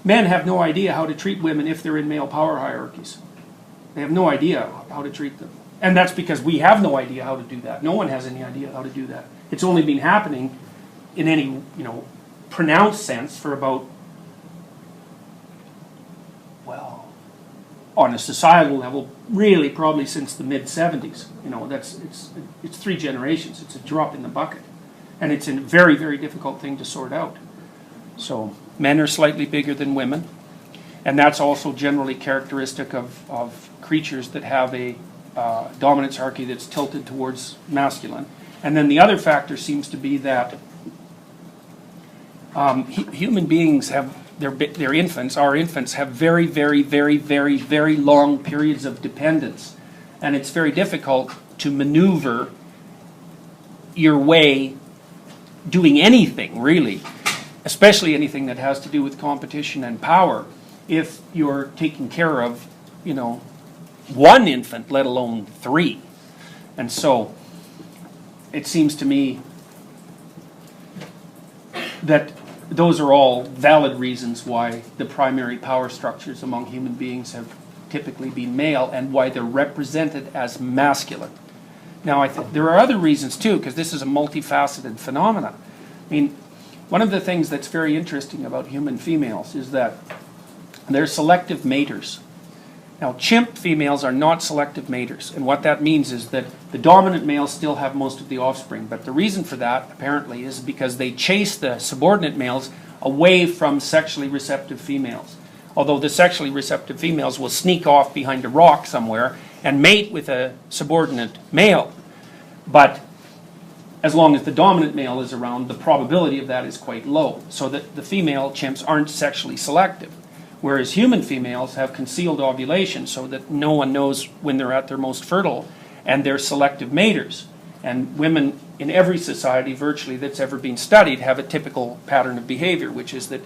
Men have no idea how to treat women if they're in male power hierarchies. They have no idea how to treat them. And that's because we have no idea how to do that. No one has any idea how to do that. It's only been happening in any, pronounced sense for about, well, on a societal level, really probably since the mid-70s. It's 3 generations. It's a drop in the bucket. And it's a very, very difficult thing to sort out. So men are slightly bigger than women. And that's also generally characteristic of creatures that have a dominance hierarchy that's tilted towards masculine. And then the other factor seems to be that human beings have, their infants, our infants, have very, very, very, very, very long periods of dependence. And it's very difficult to maneuver your way doing anything, really, especially anything that has to do with competition and power, if you're taking care of, one infant, let alone 3. And so it seems to me that those are all valid reasons why the primary power structures among human beings have typically been male and why they're represented as masculine. Now, there are other reasons too, because this is a multifaceted phenomenon. I mean, one of the things that's very interesting about human females is that they're selective maters. Now, chimp females are not selective maters, and what that means is that the dominant males still have most of the offspring, but the reason for that, apparently, is because they chase the subordinate males away from sexually receptive females. Although the sexually receptive females will sneak off behind a rock somewhere and mate with a subordinate male. But as long as the dominant male is around, the probability of that is quite low, so that the female chimps aren't sexually selective. Whereas human females have concealed ovulation so that no one knows when they're at their most fertile, and they're selective maters. And women in every society virtually that's ever been studied have a typical pattern of behavior, which is that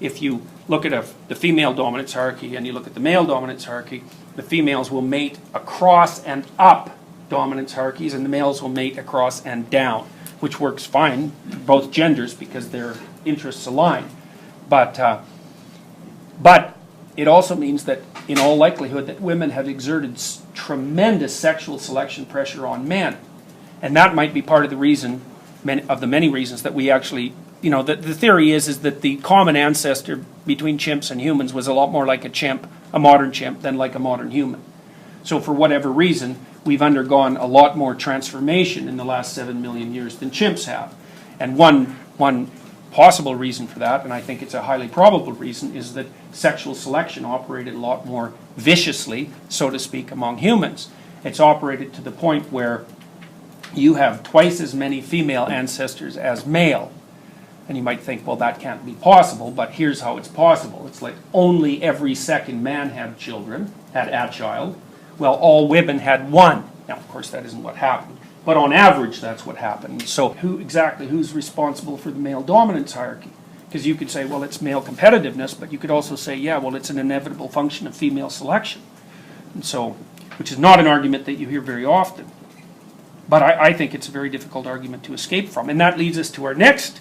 if you look at the female dominance hierarchy and you look at the male dominance hierarchy, the females will mate across and up dominance hierarchies, and the males will mate across and down, which works fine, both genders, because their interests align. But it also means that, in all likelihood, that women have exerted tremendous sexual selection pressure on men. And that might be part of the reason, of the many reasons that we actually, the theory is that the common ancestor between chimps and humans was a lot more like a modern chimp, than like a modern human. So for whatever reason, we've undergone a lot more transformation in the last 7 million years than chimps have. And one possible reason for that, and I think it's a highly probable reason, is that sexual selection operated a lot more viciously, so to speak, among humans. It's operated to the point where you have twice as many female ancestors as male. And you might think, well, that can't be possible, but here's how it's possible. It's like only every second man had a child. Well, all women had 1. Now, of course, that isn't what happened. But on average, that's what happened. So who's responsible for the male dominance hierarchy? Because you could say, well, it's male competitiveness, but you could also say, yeah, well, it's an inevitable function of female selection. And so, which is not an argument that you hear very often. But I think it's a very difficult argument to escape from. And that leads us to our next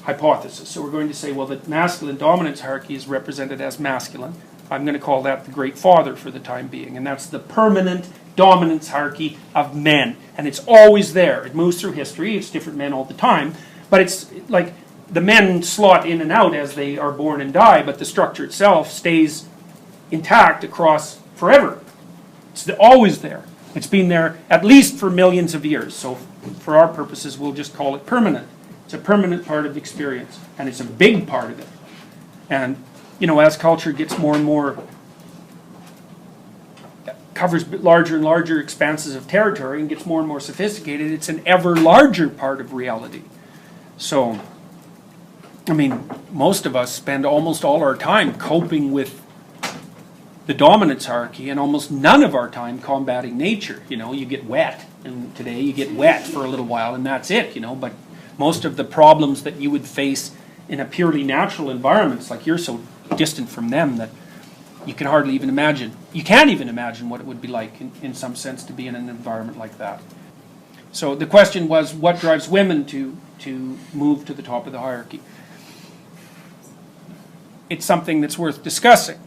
hypothesis. So we're going to say, well, the masculine dominance hierarchy is represented as masculine. I'm going to call that the Great Father for the time being. And that's the permanent dominance hierarchy of men. And it's always there. It moves through history. It's different men all the time. But it's like the men slot in and out as they are born and die, but the structure itself stays intact across forever. It's always there. It's been there at least for millions of years. So for our purposes, we'll just call it permanent. It's a permanent part of experience. And it's a big part of it. And, as culture gets more and more, covers larger and larger expanses of territory and gets more and more sophisticated, it's an ever larger part of reality. So, most of us spend almost all our time coping with the dominance hierarchy and almost none of our time combating nature. You get wet, and today you get wet for a little while and that's it, but most of the problems that you would face in a purely natural environment, it's like you're so distant from them that you can hardly even imagine. You can't even imagine what it would be like, in some sense, to be in an environment like that. So the question was, what drives women to move to the top of the hierarchy? it's something that's worth discussing.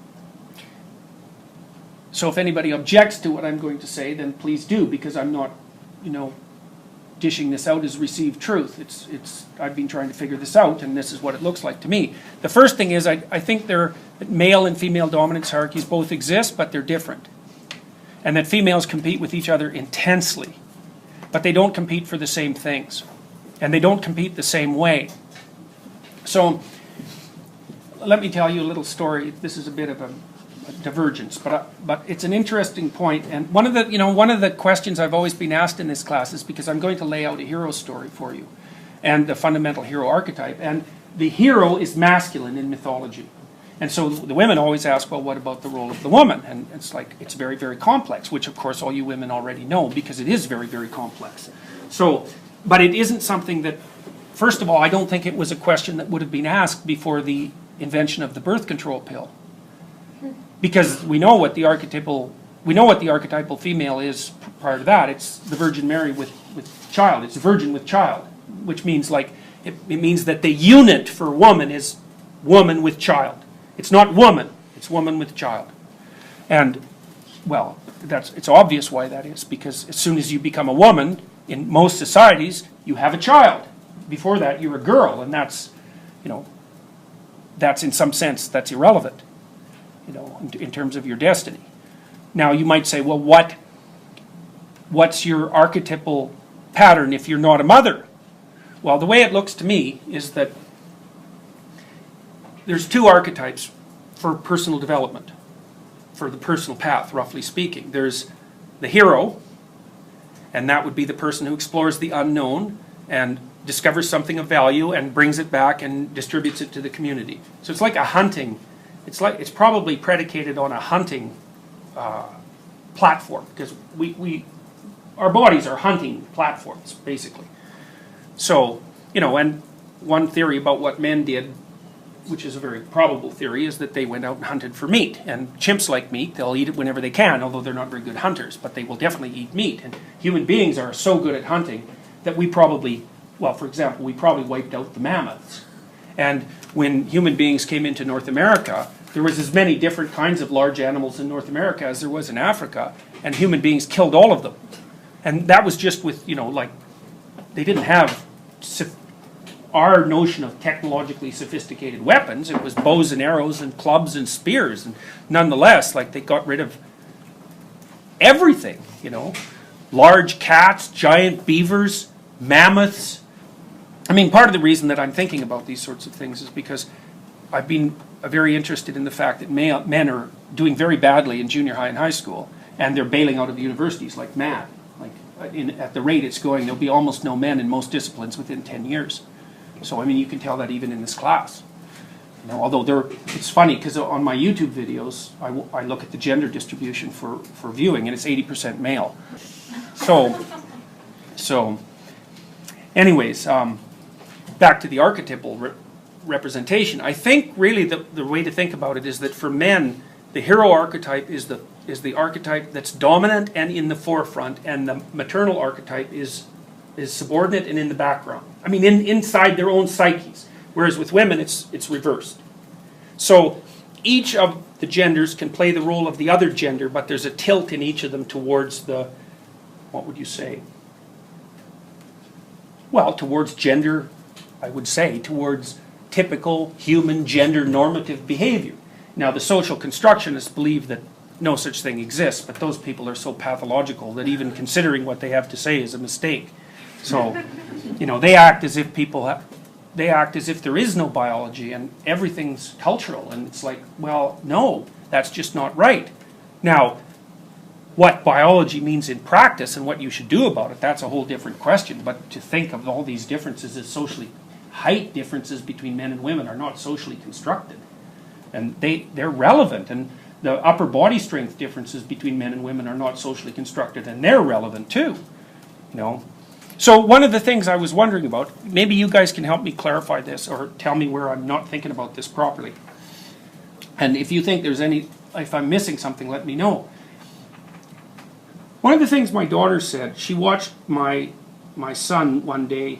So if anybody objects to what I'm going to say, then please do, because I'm not, dishing this out as received truth. I've been trying to figure this out, and this is what it looks like to me. The first thing is I think that male and female dominance hierarchies both exist, but they're different. And that females compete with each other intensely, but they don't compete for the same things. And they don't compete the same way. So let me tell you a little story. This is a bit of a divergence, but it's an interesting point. And one of the questions I've always been asked in this class is because I'm going to lay out a hero story for you, and the fundamental hero archetype. And the hero is masculine in mythology, and so the women always ask, well, what about the role of the woman? And it's like, it's very, very complex, which of course all you women already know, because it is very, very complex. So, but it isn't something that, first of all, I don't think it was a question that would have been asked before the invention of the birth control pill. Because we know what the archetypal female is prior to that. It's the Virgin Mary with child. It's virgin with child, which means it means that the unit for woman is woman with child. It's not woman, it's woman with child. And, well, it's obvious why that is, because as soon as you become a woman, in most societies, you have a child. Before that, you're a girl, and that's in some sense, that's irrelevant. In terms of your destiny. Now you might say, well, what's your archetypal pattern if you're not a mother? Well, the way it looks to me is that there's two archetypes for personal development, for the personal path, roughly speaking. There's the hero, and that would be the person who explores the unknown and discovers something of value and brings it back and distributes it to the community. So it's like a hunting. It's probably predicated on a hunting platform, because our bodies are hunting platforms, basically. So, and one theory about what men did, which is a very probable theory, is that they went out and hunted for meat. And chimps like meat. They'll eat it whenever they can, although they're not very good hunters, but they will definitely eat meat. And human beings are so good at hunting that we probably, well, for example, we probably wiped out the mammoths. And when human beings came into North America, there was as many different kinds of large animals in North America as there was in Africa, and human beings killed all of them. And that was just with, they didn't have our notion of technologically sophisticated weapons. It was bows and arrows and clubs and spears, and nonetheless, they got rid of everything, large cats, giant beavers, mammoths. I mean, part of the reason that I'm thinking about these sorts of things is because I've been very interested in the fact that men are doing very badly in junior high and high school, and they're bailing out of the universities like mad. At the rate it's going, there'll be almost no men in most disciplines within 10 years. So, I mean, you can tell that even in this class. Although it's funny, because on my YouTube videos, I look at the gender distribution for viewing, and it's 80% male. So anyways, back to the archetypal representation. I think really the way to think about it is that for men, the hero archetype is the archetype that's dominant and in the forefront, and the maternal archetype is subordinate and in the background. I mean, inside their own psyches. Whereas with women, it's reversed. So each of the genders can play the role of the other gender, but there's a tilt in each of them towards what would you say? Well, towards gender, I would say, towards typical human gender normative behavior. Now, the social constructionists believe that no such thing exists, but those people are so pathological that even considering what they have to say is a mistake. So, they act as if there is no biology and everything's cultural, and it's like, well, no, that's just not right. Now, what biology means in practice and what you should do about it, that's a whole different question. But to think of all these differences as height differences between men and women are not socially constructed. And they're relevant. And the upper body strength differences between men and women are not socially constructed, and they're relevant too. So one of the things I was wondering about, maybe you guys can help me clarify this or tell me where I'm not thinking about this properly. And if you think if I'm missing something, let me know. One of the things my daughter said, she watched my son one day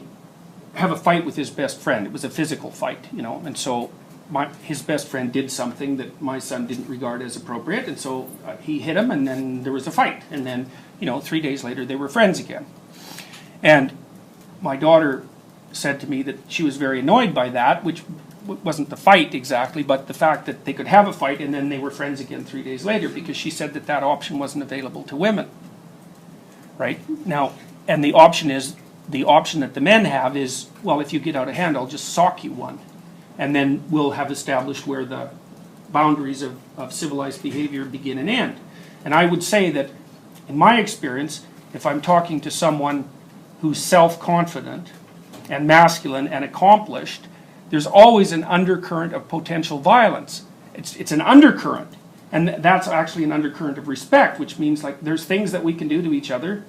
have a fight with his best friend. It was a physical fight, and so his best friend did something that my son didn't regard as appropriate, and so he hit him, and then there was a fight, and then 3 days later they were friends again. And my daughter said to me that she was very annoyed by that, which wasn't the fight exactly, but the fact that they could have a fight and then they were friends again 3 days later, because she said that that option wasn't available to women. Right? Now, and the option that the men have is, well, if you get out of hand, I'll just sock you one. And then we'll have established where the boundaries of civilized behavior begin and end. And I would say that, in my experience, if I'm talking to someone who's self-confident and masculine and accomplished, there's always an undercurrent of potential violence. It's an undercurrent. And that's actually an undercurrent of respect, which means like there's things that we can do to each other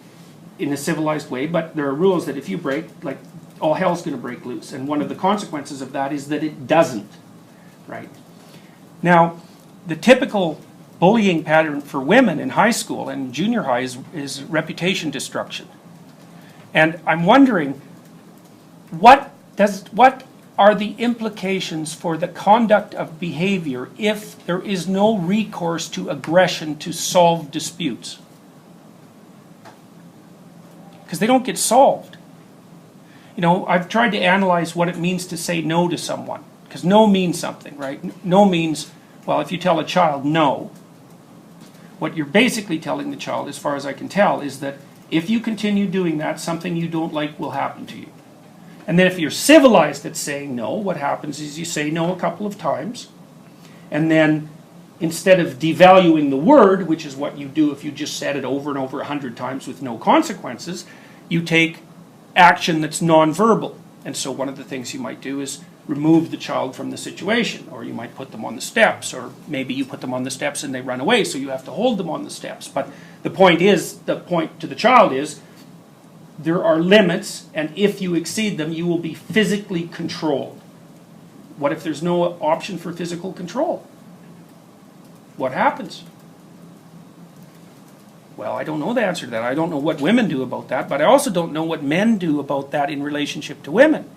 in a civilized way, but there are rules that if you break, like all hell's going to break loose. And one of the consequences of that is that it doesn't. Right? Now, the typical bullying pattern for women in high school and junior high is reputation destruction. And I'm wondering, what are the implications for the conduct of behavior if there is no recourse to aggression to solve disputes? Because they don't get solved. I've tried to analyze what it means to say no to someone. Because no means something, right? No means, well, if you tell a child no, what you're basically telling the child, as far as I can tell, is that if you continue doing that, something you don't like will happen to you. And then if you're civilized at saying no, what happens is you say no a couple of times, and then instead of devaluing the word, which is what you do if you just said it over and over 100 times with no consequences, you take action that's nonverbal. And so one of the things you might do is remove the child from the situation, or you might put them on the steps, or maybe you put them on the steps and they run away, so you have to hold them on the steps. But the point to the child is, there are limits, and if you exceed them, you will be physically controlled. What if there's no option for physical control? What happens? Well, I don't know the answer to that. I don't know what women do about that, but I also don't know what men do about that in relationship to women.